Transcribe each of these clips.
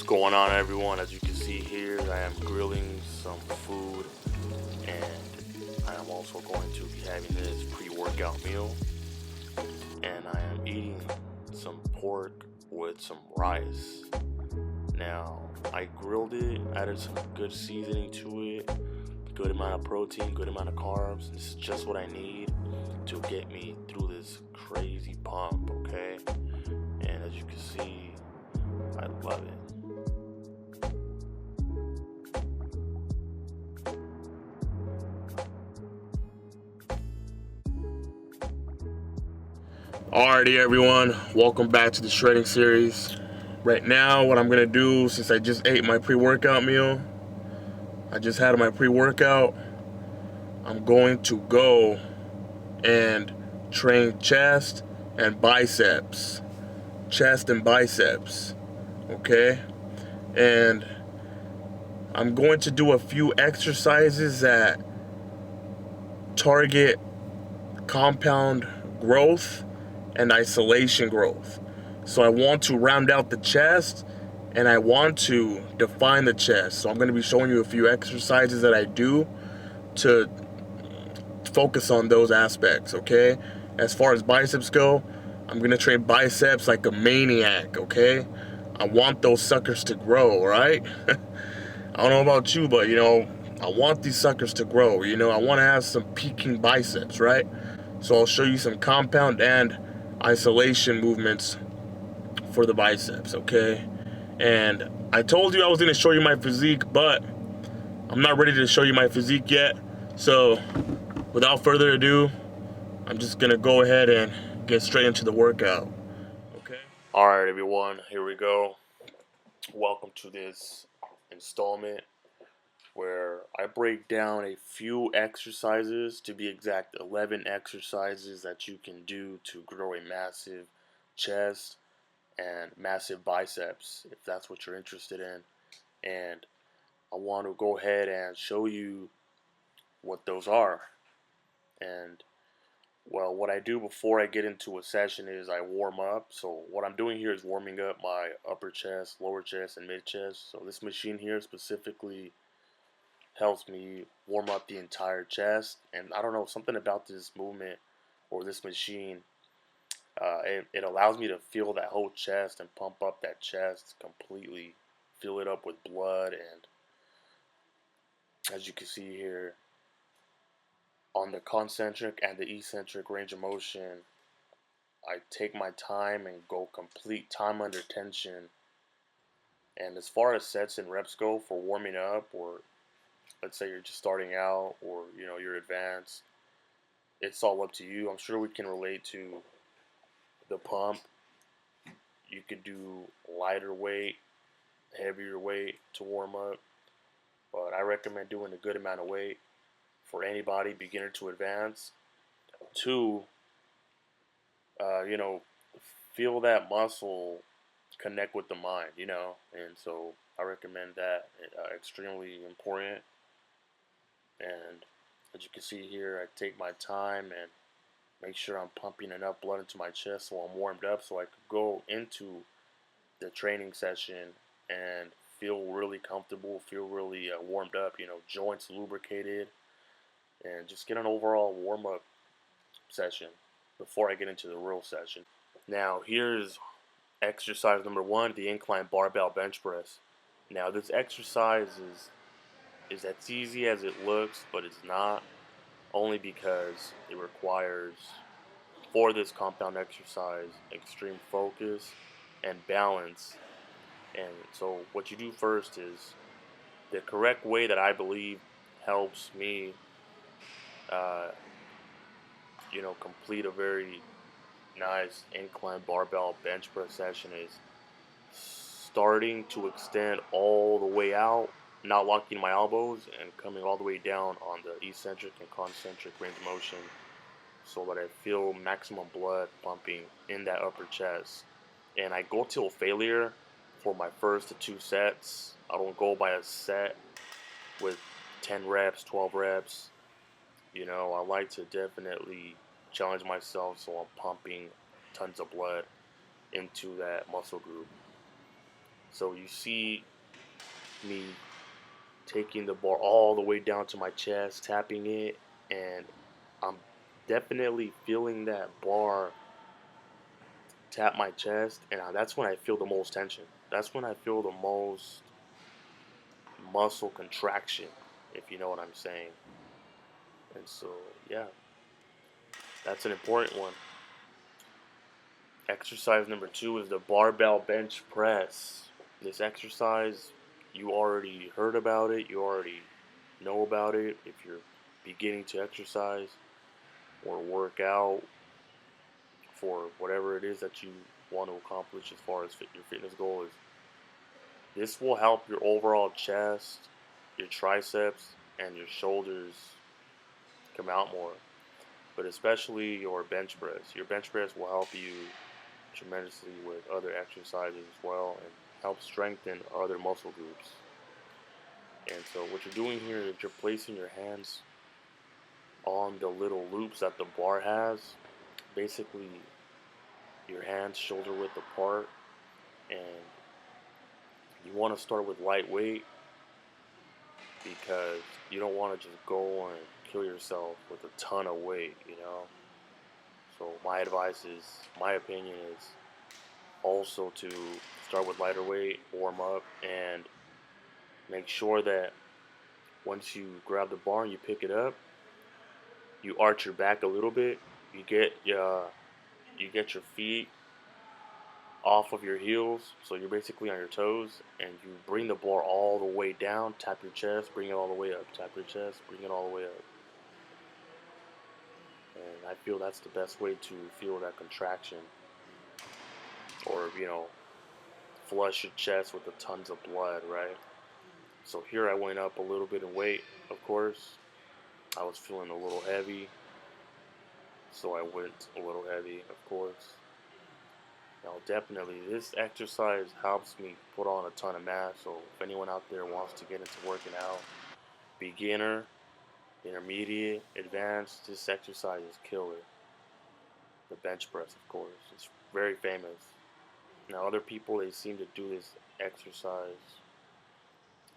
going on, everyone? As you can see here, I am grilling some food, and I am also going to be having this pre-workout meal, and I am eating some pork with some rice. Now, I grilled it, added some good seasoning to it, good amount of protein, good amount of carbs. This is just what I need to get me through this crazy pump, okay? And as you can see, I love it. Alrighty, everyone, welcome back to the shredding series. Right now, what I'm gonna do, since I just ate my pre-workout meal, I just had my pre-workout, I'm going to go and train chest and biceps. Chest and biceps, okay? And I'm going to do a few exercises that target compound growth and isolation growth. So I want to round out the chest and I want to define the chest. So I'm going to be showing you a few exercises that I do to focus on those aspects, okay? As far as biceps go, I'm going to train biceps like a maniac, okay? I want those suckers to grow, right? I don't know about you, but I want these suckers to grow. I want to have some peaking biceps, right? So I'll show you some compound and isolation movements for the biceps, okay? And I told you I was going to show you my physique, but I'm not ready to show you my physique yet. So without further ado, I'm just going to go ahead and get straight into the workout, okay? All right, everyone, here we go. Welcome to this installment where I break down a few exercises, to be exact, 11 exercises that you can do to grow a massive chest and massive biceps, if that's what you're interested in. And I want to go ahead and show you what those are. And well, what I do before I get into a session is I warm up. So what I'm doing here is warming up my upper chest, lower chest, and mid chest. So this machine here specifically helps me warm up the entire chest. And I don't know, something about this movement or this machine, it allows me to feel that whole chest and pump up that chest completely, fill it up with blood. And as you can see here, on the concentric and the eccentric range of motion, I take my time and go complete time under tension. And as far as sets and reps go for warming up, or let's say you're just starting out, or you're advanced, it's all up to you. I'm sure we can relate to the pump. You could do lighter weight, heavier weight to warm up, but I recommend doing a good amount of weight for anybody, beginner to advanced, to feel that muscle connect with the mind, and so I recommend that. Extremely important. And as you can see here, I take my time and make sure I'm pumping enough blood into my chest so I'm warmed up, so I could go into the training session and feel really comfortable, feel really warmed up, joints lubricated, and just get an overall warm-up session before I get into the real session. Now here's exercise number 1, the incline barbell bench press. Now this exercise is as easy as it looks, but it's not, only because it requires, for this compound exercise, extreme focus and balance. And so what you do first is, the correct way that I believe helps me complete a very nice incline barbell bench press session is starting to extend all the way out, not locking my elbows, and coming all the way down on the eccentric and concentric range of motion, so that I feel maximum blood pumping in that upper chest. And I go till failure for my first to 2 sets. I don't go by a set with 10 reps, 12 reps. I like to definitely challenge myself, so I'm pumping tons of blood into that muscle group. So you see me taking the bar all the way down to my chest, tapping it, and I'm definitely feeling that bar tap my chest, and that's when I feel the most tension. That's when I feel the most muscle contraction, if you know what I'm saying. And so, yeah, that's an important one. Exercise number 2 is the barbell bench press. This exercise, you already heard about it, you already know about it if you're beginning to exercise or work out for whatever it is that you want to accomplish as far as your fitness goal is. This will help your overall chest, your triceps, and your shoulders come out more, but especially your bench press. Your bench press will help you tremendously with other exercises as well and help strengthen other muscle groups. And so what you're doing here is you're placing your hands on the little loops that the bar has. Basically, your hands shoulder width apart, and you want to start with lightweight because you don't want to just go and kill yourself with a ton of weight, you know. So my advice is, my opinion is also to start with lighter weight, warm up, and make sure that once you grab the bar and you pick it up, you arch your back a little bit. You get your feet off of your heels, so you're basically on your toes, and you bring the bar all the way down, tap your chest, bring it all the way up, tap your chest, bring it all the way up. And I feel that's the best way to feel that contraction, or flush your chest with the tons of blood, right? So here I went up a little bit in weight, of course. I was feeling a little heavy, so I went a little heavy, of course. Now, definitely, this exercise helps me put on a ton of mass. So, if anyone out there wants to get into working out, beginner, intermediate, advanced, this exercise is killer. The bench press, of course, it's very famous. Now, other people, they seem to do this exercise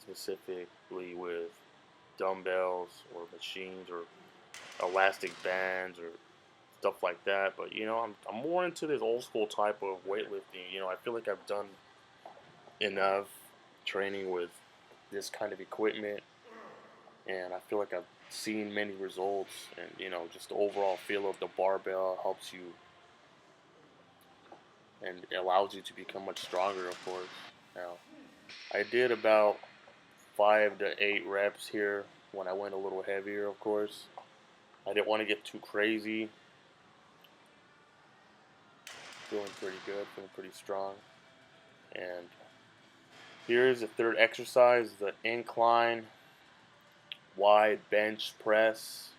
specifically with dumbbells or machines or elastic bands or stuff like that. But I'm more into this old school type of weightlifting. I feel like I've done enough training with this kind of equipment, and I feel like I've seen many results. And just the overall feel of the barbell helps you, and it allows you to become much stronger, of course. Now, I did about 5 to 8 reps here when I went a little heavier, of course. I didn't want to get too crazy. Feeling pretty good, feeling pretty strong. And here's the third exercise, the incline wide bench press.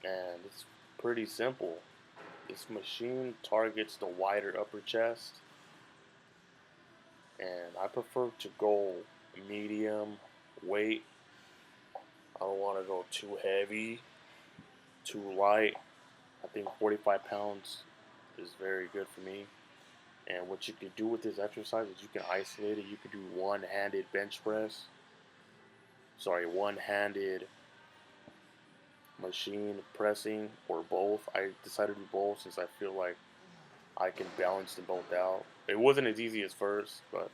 And it's pretty simple. This machine targets the wider upper chest, and I prefer to go medium weight. I don't want to go too heavy, too light. I think 45 pounds is very good for me. And what you can do with this exercise is you can isolate it. You can do one-handed bench press. One-handed machine pressing, or both. I decided to do both since I feel like I can balance them both out. It wasn't as easy as first, but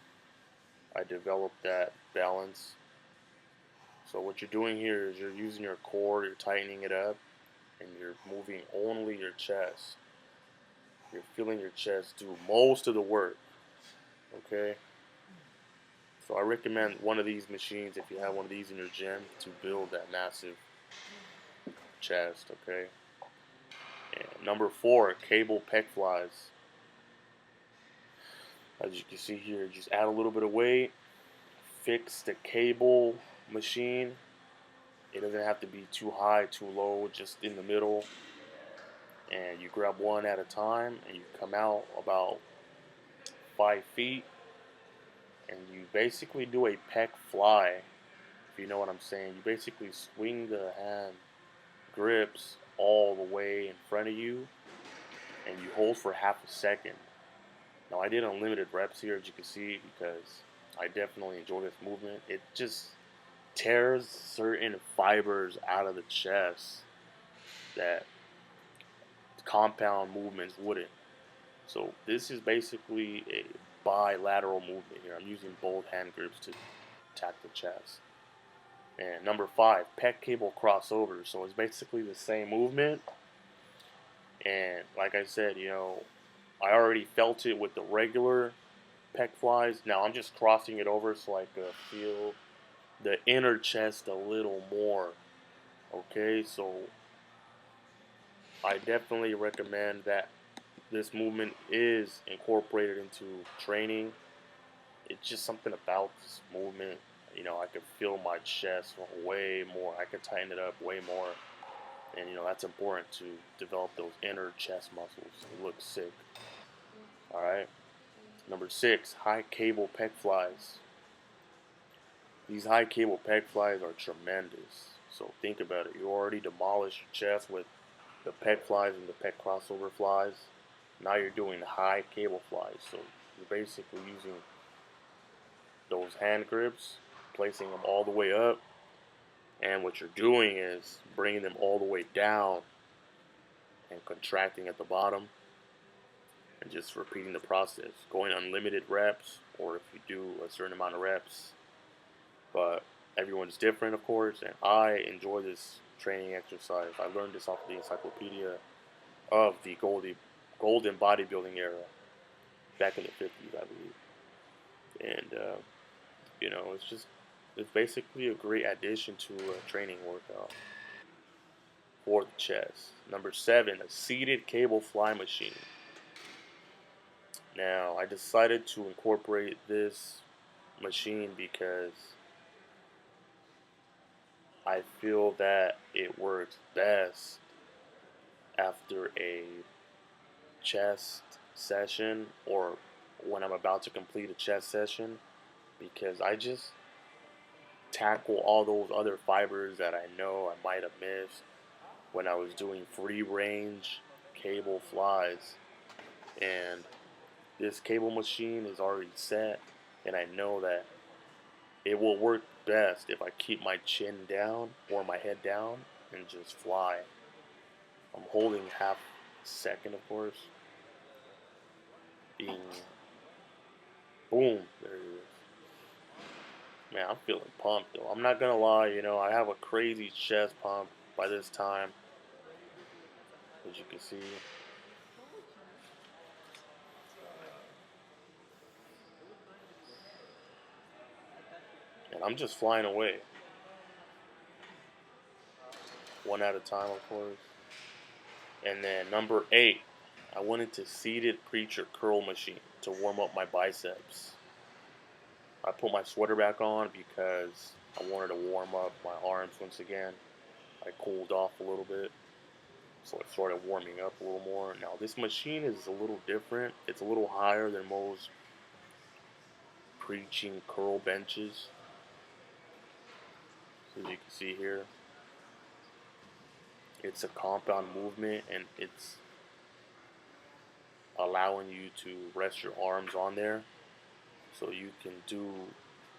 I developed that balance. So what you're doing here is you're using your core, you're tightening it up, and you're moving only your chest. You're feeling your chest do most of the work, okay? So I recommend one of these machines if you have one of these in your gym to build that massive chest, okay? And number 4, cable PEC flies. As you can see here, just add a little bit of weight, fix the cable machine. It doesn't have to be too high, too low, just in the middle. And you grab one at a time, and you come out about 5 feet, and you basically do a PEC fly, if you know what I'm saying. You basically swing the hand grips all the way in front of you, and you hold for half a second. Now I did unlimited reps here, as you can see, because I definitely enjoy this movement. It just tears certain fibers out of the chest that compound movements wouldn't. So this is basically a bilateral movement here. I'm using both hand grips to attack the chest. And number 5, pec cable crossover. So it's basically the same movement. And like I said, I already felt it with the regular pec flies. Now I'm just crossing it over so I can feel the inner chest a little more. Okay, so I definitely recommend that this movement is incorporated into training. It's just something about this movement. I could feel my chest way more. I could tighten it up way more. And, that's important to develop those inner chest muscles. It looks sick. All right. Number 6, high cable pec flies. These high cable pec flies are tremendous. So think about it. You already demolished your chest with the pec flies and the pec crossover flies. Now you're doing high cable flies. So you're basically using those hand grips, placing them all the way up, and what you're doing is bringing them all the way down and contracting at the bottom, and just repeating the process, going unlimited reps, or if you do a certain amount of reps. But everyone's different, of course, and I enjoy this training exercise. I learned this off of the encyclopedia of the golden bodybuilding era back in the 50s, I believe. And it's basically a great addition to a training workout for the chest. Number 7, a seated cable fly machine. Now, I decided to incorporate this machine because I feel that it works best after a chest session, or when I'm about to complete a chest session, because I just tackle all those other fibers that I know I might have missed when I was doing free range cable flies. And this cable machine is already set, and I know that it will work best if I keep my chin down or my head down and just fly. I'm holding half a second, of course. Being boom, there it is. Man, I'm feeling pumped though. I'm not gonna lie, I have a crazy chest pump by this time, as you can see. And I'm just flying away, one at a time, of course. And then number 8, I went into seated preacher curl machine to warm up my biceps. I put my sweater back on because I wanted to warm up my arms once again. I cooled off a little bit, so I started warming up a little more. Now this machine is a little different. It's a little higher than most preaching curl benches. As you can see here, it's a compound movement, and it's allowing you to rest your arms on there so you can do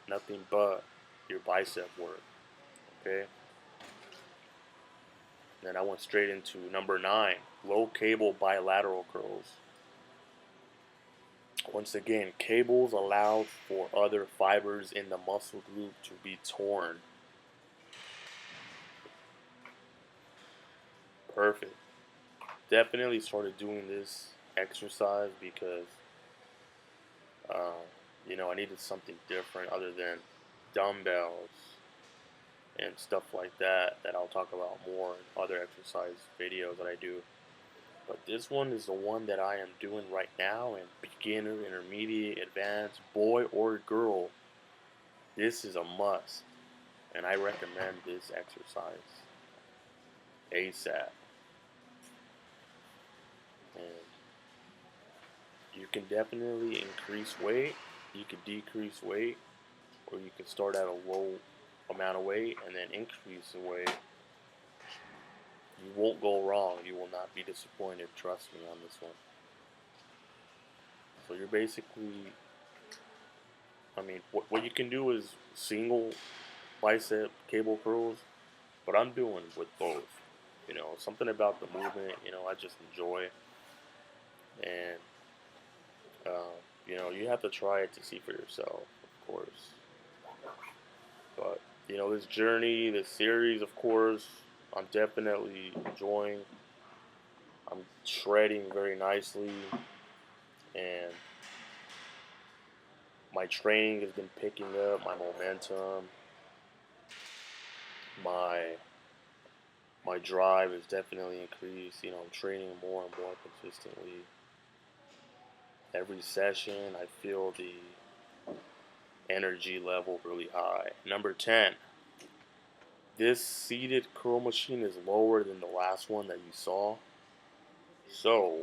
nothing but your bicep work. Okay. Then I went straight into number 9, low cable bilateral curls. Once again, cables allow for other fibers in the muscle group to be torn. Perfect. Definitely started doing this exercise because I needed something different other than dumbbells and stuff like that I'll talk about more in other exercise videos that I do. But this one is the one that I am doing right now, and beginner, intermediate, advanced, boy or girl, this is a must. And I recommend this exercise ASAP. And you can definitely increase weight, you can decrease weight, or you can start at a low amount of weight and then increase the weight. You won't go wrong. You will not be disappointed. Trust me on this one. So you're basically, I mean, what you can do is single bicep cable curls, but I'm doing with both. You know, something about the movement, you know, I just enjoy. And, um, you know, you have to try it to see for yourself, of course. But, you know, this journey, this series, of course, I'm definitely enjoying. I'm shredding very nicely, and my training has been picking up, my momentum, my my drive has definitely increased. You know, I'm training more and more consistently. Every session, I feel the energy level really high. Number 10, this seated curl machine is lower than the last one that you saw. So,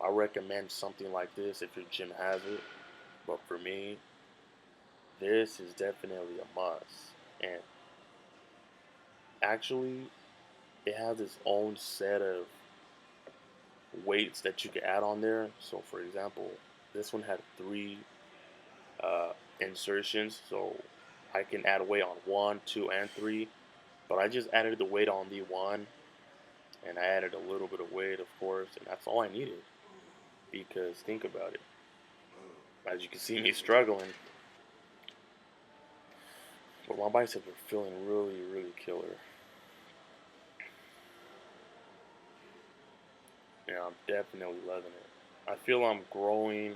I recommend something like this if your gym has it. But for me, this is definitely a must. And actually, it has its own set of weights that you can add on there. So, for example, this one had 3 insertions, so I can add weight on 1, 2, and 3. But I just added the weight on the 1, and I added a little bit of weight, of course, and that's all I needed. Because think about it, as you can see me struggling, but my biceps are feeling really, really killer. Yeah, I'm definitely loving it. I feel I'm growing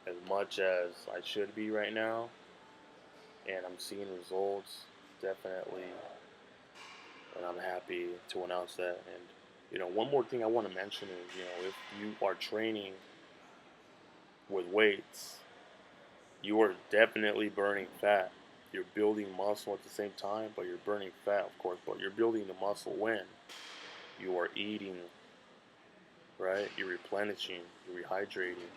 as much as I should be right now, and I'm seeing results definitely, and I'm happy to announce that. And you know, one more thing I want to mention is, you know, if you are training with weights, you are definitely burning fat. You're building muscle at the same time, but you're burning fat, of course. But you're building the muscle when you are eating, right? You're replenishing, you're rehydrating.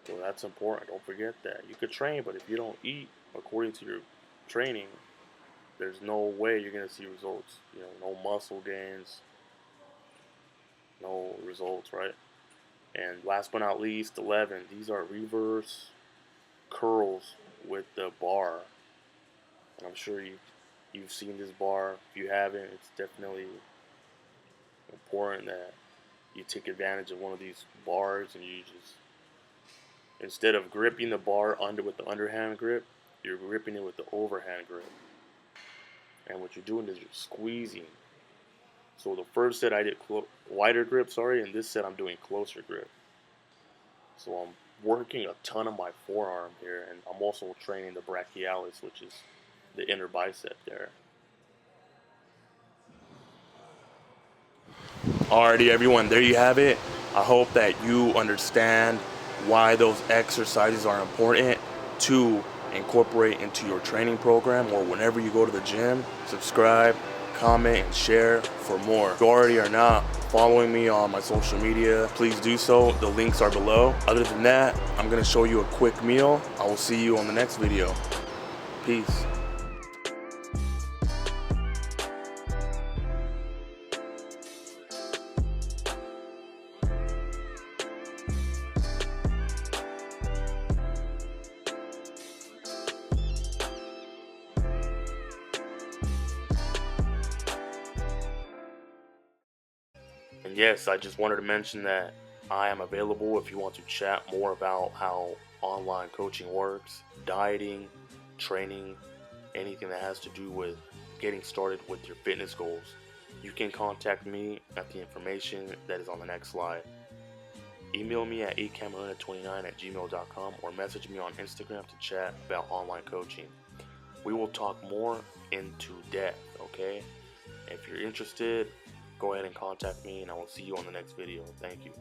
So that's important. Don't forget that. You could train, but if you don't eat according to your training, there's no way you're gonna see results. You know, no muscle gains, no results, right? And last but not least, 11. These are reverse curls with the bar. And I'm sure you've seen this bar. If you haven't, it's definitely important that you take advantage of one of these bars and you just, instead of gripping the bar under with the underhand grip, you're gripping it with the overhand grip. And what you're doing is you're squeezing. So the first set I did wider grip, and this set I'm doing closer grip. So I'm working a ton of my forearm here, and I'm also training the brachialis, which is the inner bicep there. Alrighty, everyone, there you have it. I hope that you understand why those exercises are important to incorporate into your training program or whenever you go to the gym. Subscribe, comment, and share for more. If you already are not following me on my social media, please do so. The links are below. Other than that, I'm going to show you a quick meal. I will see you on the next video. Peace. And yes, I just wanted to mention that I am available if you want to chat more about how online coaching works, dieting, training, anything that has to do with getting started with your fitness goals. You can contact me at the information that is on the next slide. Email me at acameron29@gmail.com or message me on Instagram to chat about online coaching. We will talk more into depth, okay? If you're interested, go ahead and contact me, and I will see you on the next video. Thank you.